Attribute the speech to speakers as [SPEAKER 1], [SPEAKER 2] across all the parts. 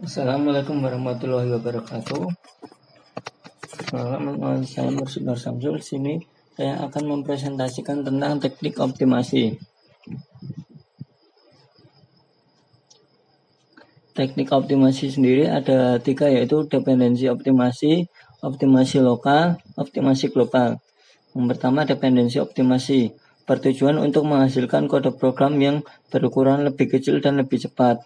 [SPEAKER 1] Assalamualaikum warahmatullahi wabarakatuh. Nama saya Mursyid Samsul. Sini saya akan mempresentasikan tentang teknik optimasi. Teknik optimasi sendiri ada 3, yaitu dependensi optimasi, optimasi lokal, optimasi global. Yang pertama, dependensi optimasi bertujuan untuk menghasilkan kode program yang berukuran lebih kecil dan lebih cepat.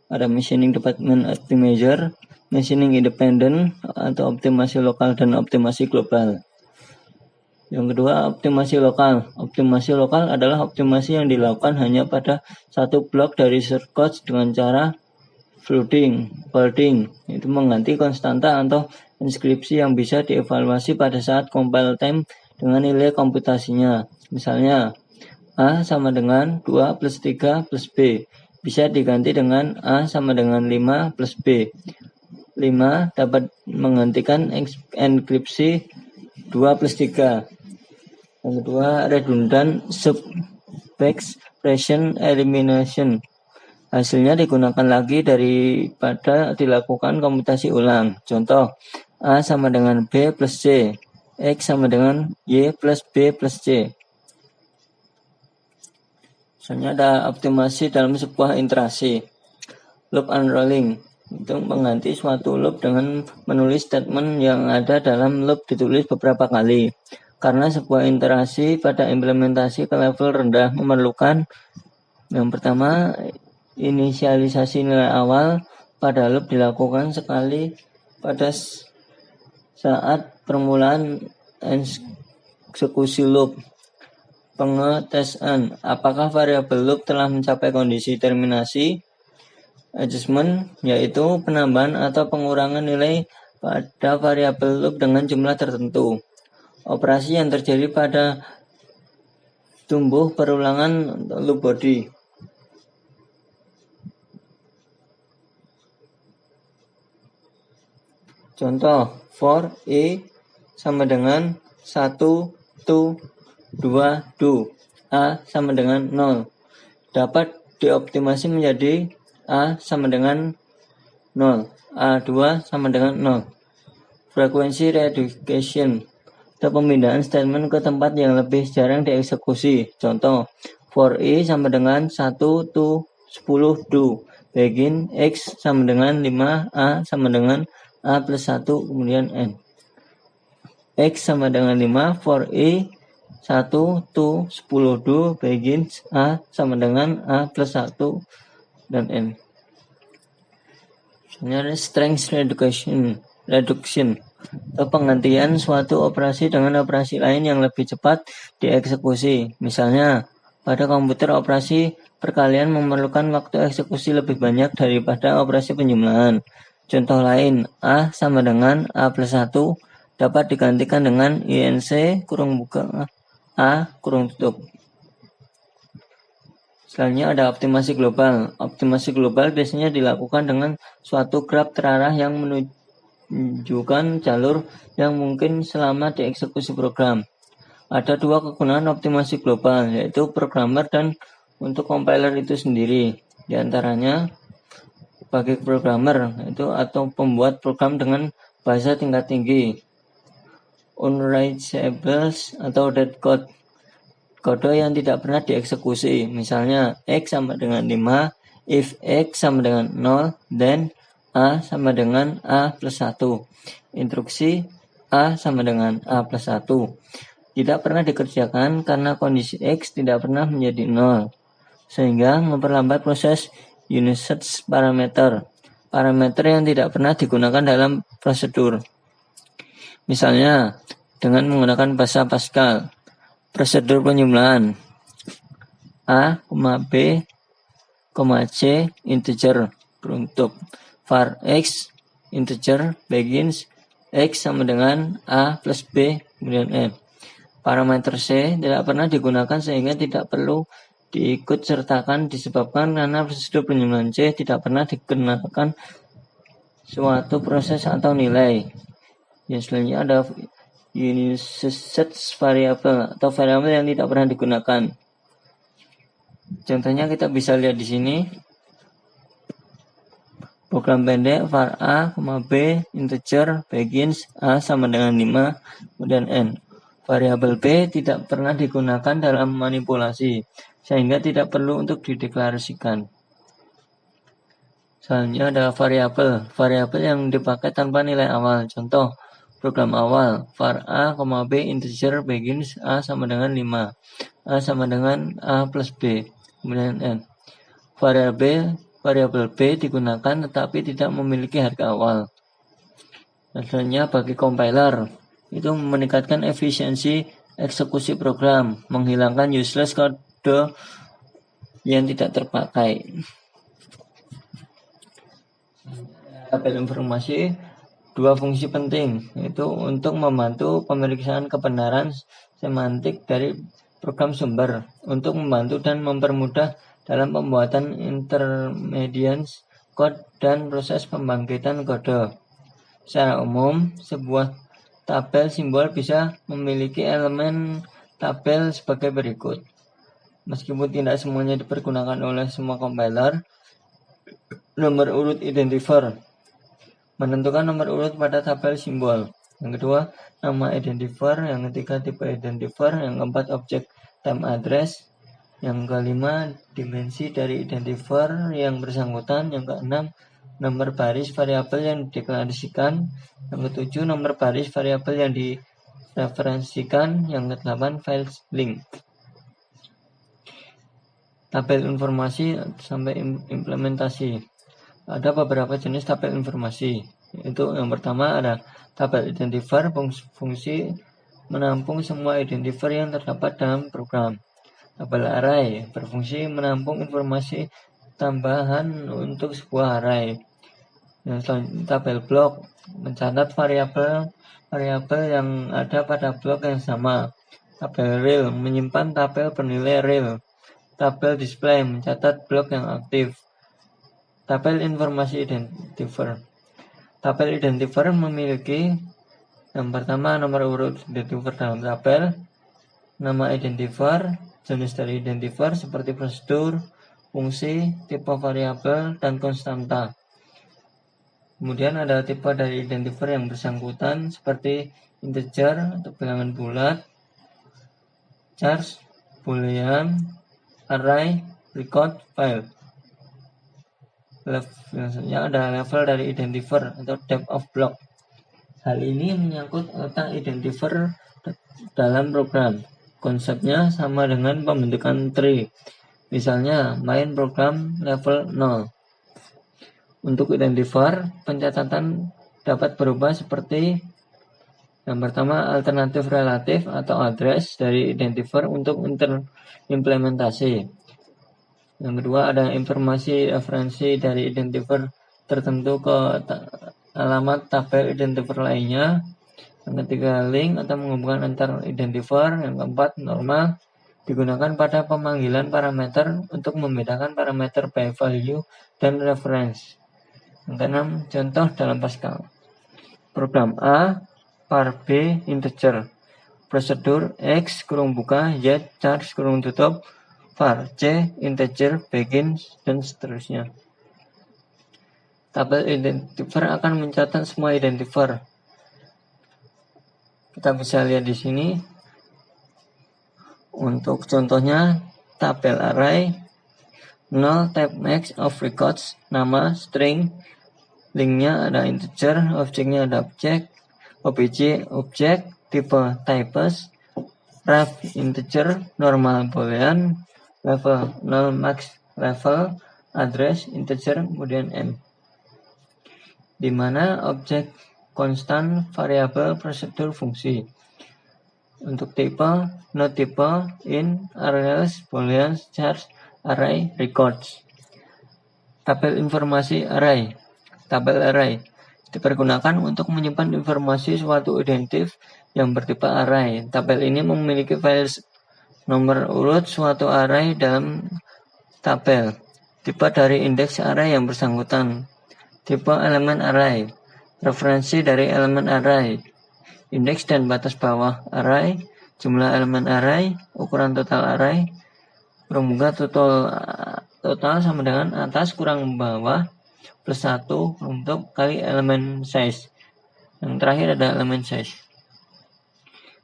[SPEAKER 1] Ada machining department optimizer, machining independent atau optimasi lokal, dan optimasi global. Yang kedua, optimasi lokal. Optimasi lokal adalah optimasi yang dilakukan hanya pada satu blok dari shortcut dengan cara folding, itu mengganti konstanta atau inskripsi yang bisa dievaluasi pada saat compile time dengan nilai komputasinya. Misalnya, A sama dengan 2 plus 3 plus B. Bisa diganti dengan A sama dengan 5 plus B. 5 dapat menggantikan enkripsi 2 plus 3. Yang kedua, redundant subtraction elimination. Hasilnya digunakan lagi daripada dilakukan komputasi ulang. Contoh, A sama dengan B plus C. X sama dengan Y plus B plus C. Misalnya ada optimasi dalam sebuah iterasi. Loop unrolling itu mengganti suatu loop dengan menulis statement yang ada dalam loop ditulis beberapa kali. Karena sebuah iterasi pada implementasi ke level rendah memerlukan yang pertama, inisialisasi nilai awal pada loop dilakukan sekali pada saat permulaan eksekusi loop. Pengetesan apakah variabel loop telah mencapai kondisi terminasi. Adjustment yaitu penambahan atau pengurangan nilai pada variabel loop dengan jumlah tertentu. Operasi yang terjadi pada tumbuh perulangan loop body. Contoh, for i sama dengan 1 to 2 do, A sama dengan 0. Dapat dioptimasi menjadi A sama dengan 0, A2 sama dengan 0. Frekuensi reduction atau pemindahan statement ke tempat yang lebih jarang dieksekusi. Contoh, for i sama dengan 1 to 10 do, begin X sama dengan 5, A sama dengan A plus 1, kemudian N. X sama dengan 5, for i 1 to 10 do, begins A sama dengan A plus 1 dan N. Misalnya strength reduction atau penggantian suatu operasi dengan operasi lain yang lebih cepat dieksekusi. Misalnya, pada komputer operasi perkalian memerlukan waktu eksekusi lebih banyak daripada operasi penjumlahan. Contoh lain, A sama dengan A plus 1 dapat digantikan dengan INC kurung buka A kurung tutup. Selanjutnya ada optimasi global. Optimasi global biasanya dilakukan dengan suatu graf terarah yang menunjukkan jalur yang mungkin selama dieksekusi program. Ada 2 kegunaan optimasi global, yaitu programmer dan untuk compiler itu sendiri. Di antaranya bagi programmer itu atau pembuat program dengan bahasa tingkat tinggi, unwritables atau dead code, kode yang tidak pernah dieksekusi. Misalnya X sama dengan 5, if X sama dengan 0, then A sama dengan A plus 1. Instruksi A sama dengan A plus 1 tidak pernah dikerjakan karena kondisi X tidak pernah menjadi 0, sehingga memperlambat proses unsearch parameter yang tidak pernah digunakan dalam prosedur. Misalnya, dengan menggunakan bahasa Pascal, prosedur penjumlahan A, B, C integer beruntuk var X integer begins X sama dengan A plus B kemudian N. Parameter C tidak pernah digunakan sehingga tidak perlu diikut sertakan disebabkan karena prosedur penjumlahan C tidak pernah dikenakan suatu proses atau nilai. Yang selanjutnya ada usage variable atau variabel yang tidak pernah digunakan. Contohnya kita bisa lihat di sini. Program pendek var A, B, integer, begins, A sama dengan 5, kemudian N. Variabel B tidak pernah digunakan dalam manipulasi, sehingga tidak perlu untuk dideklarasikan. Selanjutnya ada variabel. Variabel yang dipakai tanpa nilai awal. Contoh, program awal, var A, B, integer, begins, A sama dengan 5. A sama dengan A plus B, kemudian N. Variabel B digunakan tetapi tidak memiliki harga awal. Selanjutnya bagi compiler, itu meningkatkan efisiensi eksekusi program, menghilangkan useless kode yang tidak terpakai. Tabel informasi, dua fungsi penting, yaitu untuk membantu pemeriksaan kebenaran semantik dari program sumber, untuk membantu dan mempermudah dalam pembuatan intermediate code dan proses pembangkitan kode. Secara umum, sebuah tabel simbol bisa memiliki elemen tabel sebagai berikut. Meskipun tidak semuanya dipergunakan oleh semua compiler, nomor urut identifier menentukan nomor urut pada tabel simbol. Yang kedua, nama identifier. Yang ketiga, tipe identifier. Yang keempat, objek time address. Yang kelima, dimensi dari identifier yang bersangkutan. Yang keenam, nomor baris variabel yang dideklarasikan. Yang ketujuh, nomor baris variabel yang direferensikan. Yang kedelapan, file link. Tabel informasi sampai implementasi. Ada beberapa jenis tabel informasi. Itu yang pertama ada tabel identifier, fungsi menampung semua identifier yang terdapat dalam program. Tabel array berfungsi menampung informasi tambahan untuk sebuah array. Tabel blok mencatat variabel yang ada pada blok yang sama. Tabel rel menyimpan tabel bernilai rel. Tabel display mencatat blok yang aktif. Tabel informasi identifier. Tabel identifier memiliki yang pertama nomor urut identifier dalam tabel, nama identifier, jenis dari identifier seperti prosedur, fungsi, tipe variabel, dan konstanta. Kemudian ada tipe dari identifier yang bersangkutan seperti integer atau bilangan bulat, chars, boolean, array, record, file. Selanjutnya ada level dari identifier atau depth of block. Hal ini menyangkut letak identifier dalam program. Konsepnya sama dengan pembentukan tree. Misalnya main program level 0. Untuk identifier, pencatatan dapat berubah seperti yang pertama alternatif relatif atau address dari identifier untuk implementasi. Yang kedua ada informasi referensi dari identifier tertentu ke alamat tabel identifier lainnya. Yang ketiga link atau menghubungkan antar identifier. Yang keempat normal digunakan pada pemanggilan parameter untuk membedakan parameter by value dan reference. Yang keenam contoh dalam Pascal. Program A var B integer. Prosedur X kurung buka Y chars kurung tutup var C integer begins dan seterusnya. Tabel identifier akan mencatat semua identifier. Kita bisa lihat di sini. Untuk contohnya tabel array 0 type max of records, nama string, linknya ada integer, objeknya ada objek, tipe types, ref integer, normal boolean, level 0 max level, address integer, kemudian n. Di mana objek konstan, variabel, prosedur, fungsi. Untuk tipe, no tipe, in, arrays, boolean, chars, array, records. Tabel informasi array. Tabel array dipergunakan untuk menyimpan informasi suatu identif yang bertipe array. Tabel ini memiliki file nomor urut suatu array dalam tabel. Tipe dari indeks array yang bersangkutan. Tipe elemen array. Referensi dari elemen array. Indeks dan batas bawah array. Jumlah elemen array. Ukuran total array. Kurung buka total sama dengan atas kurang bawah. plus 1 untuk kali elemen size. Yang terakhir ada elemen size.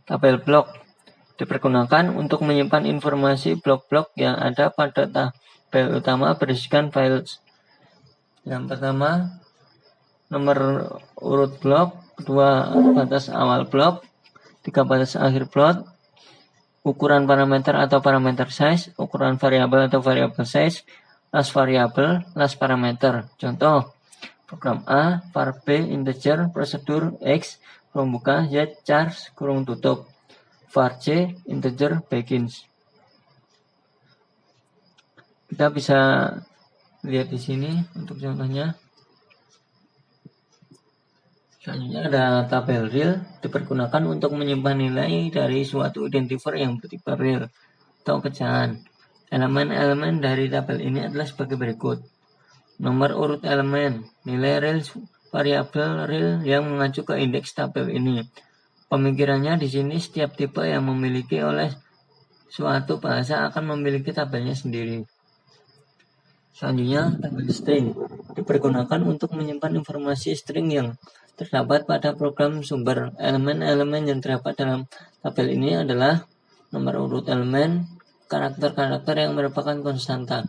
[SPEAKER 1] Tabel blok dipergunakan untuk menyimpan informasi blok-blok yang ada pada tabel utama berisikan files. Yang pertama, nomor urut blok, kedua batas awal blok, 3 batas akhir blok, ukuran parameter atau parameter size, ukuran variabel atau variabel size, las variabel, las parameter. Contoh, program A, var B, integer, prosedur X, kurung buka, Z, char, kurung tutup, var C, integer, begins. Kita bisa lihat di sini untuk contohnya. Selanjutnya ada tabel real, dipergunakan untuk menyimpan nilai dari suatu identifier yang bertipe real atau pecahan. Elemen-elemen dari tabel ini adalah sebagai berikut. Nomor urut elemen, nilai real variabel real yang mengacu ke indeks tabel ini. Pemikirannya di sini setiap tipe yang memiliki oleh suatu bahasa akan memiliki tabelnya sendiri. Selanjutnya, tabel string dipergunakan untuk menyimpan informasi string yang terdapat pada program sumber. Elemen-elemen yang terdapat dalam tabel ini adalah nomor urut elemen, karakter-karakter yang merupakan konstanta.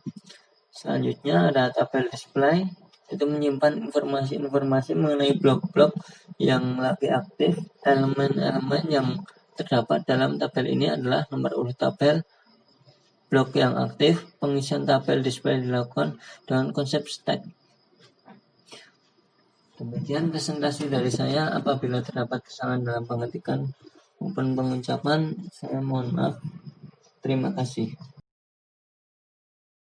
[SPEAKER 1] Selanjutnya ada tabel display, itu menyimpan informasi-informasi mengenai blok-blok yang lagi aktif. Elemen-elemen yang terdapat dalam tabel ini adalah nomor urut tabel, blok yang aktif. Pengisian tabel display dilakukan dengan konsep stack. Demikian presentasi dari saya. Apabila terdapat kesalahan dalam pengetikan maupun pengucapan, saya mohon maaf. Terima kasih.